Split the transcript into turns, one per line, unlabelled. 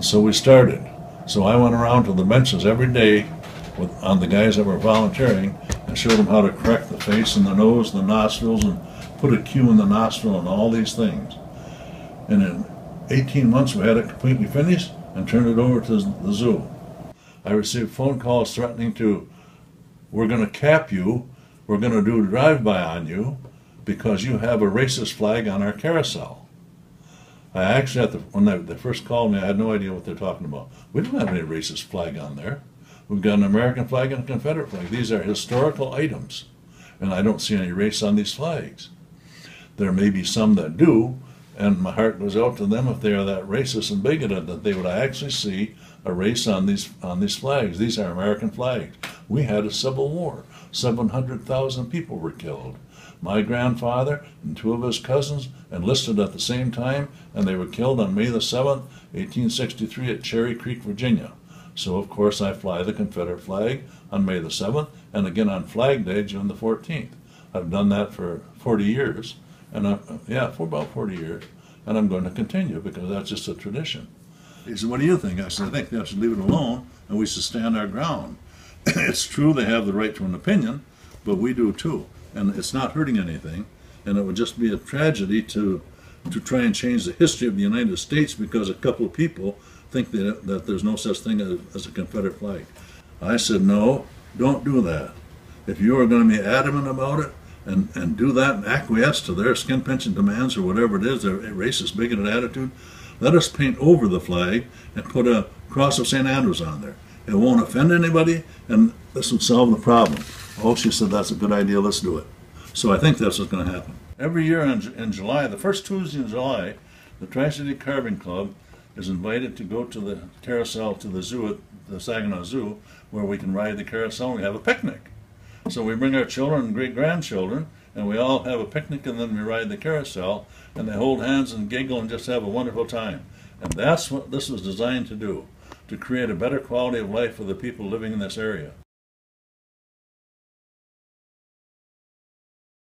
And so we started. So I went around to the benches every day on the guys that were volunteering and showed them how to correct the face and the nose and the nostrils and put a cue in the nostril and all these things. And in 18 months we had it completely finished and turned it over to the zoo. I received phone calls threatening to, we're going to cap you, we're going to do a drive-by on you because you have a racist flag on our carousel. I actually, when they first called me, I had no idea what they're talking about. We don't have any racist flag on there. We've got an American flag and a Confederate flag. These are historical items, and I don't see any race on these flags. There may be some that do, and my heart goes out to them if they are that racist and bigoted that they would actually see a race on these flags. These are American flags. We had a civil war. 700,000 people were killed. My grandfather and two of his cousins enlisted at the same time, and they were killed on May the 7th, 1863 at Cherry Creek, Virginia. So of course I fly the Confederate flag on May the 7th, and again on Flag Day, June the 14th. I've done that for 40 years, and for about 40 years, and I'm going to continue because that's just a tradition. He said, what do you think? I said, I think they should leave it alone, and we should stand our ground. It's true they have the right to an opinion, but we do too. And it's not hurting anything, and it would just be a tragedy to try and change the history of the United States because a couple of people think that there's no such thing as a Confederate flag. I said, no, don't do that. If you are going to be adamant about it and do that and acquiesce to their skin pinching demands or whatever it is, their racist, bigoted attitude, let us paint over the flag and put a cross of St. Andrews on there. It won't offend anybody, and this would solve the problem. Oh, she said, that's a good idea, let's do it. So I think that's what's going to happen. Every year in July, the first Tuesday in July, the Tri-City Carving Club is invited to go to the carousel, to the zoo, at the Saginaw Zoo, where we can ride the carousel and we have a picnic. So we bring our children and great-grandchildren, and we all have a picnic, and then we ride the carousel, and they hold hands and giggle and just have a wonderful time. And that's what this was designed to do, to create a better quality of life for the people living in this area.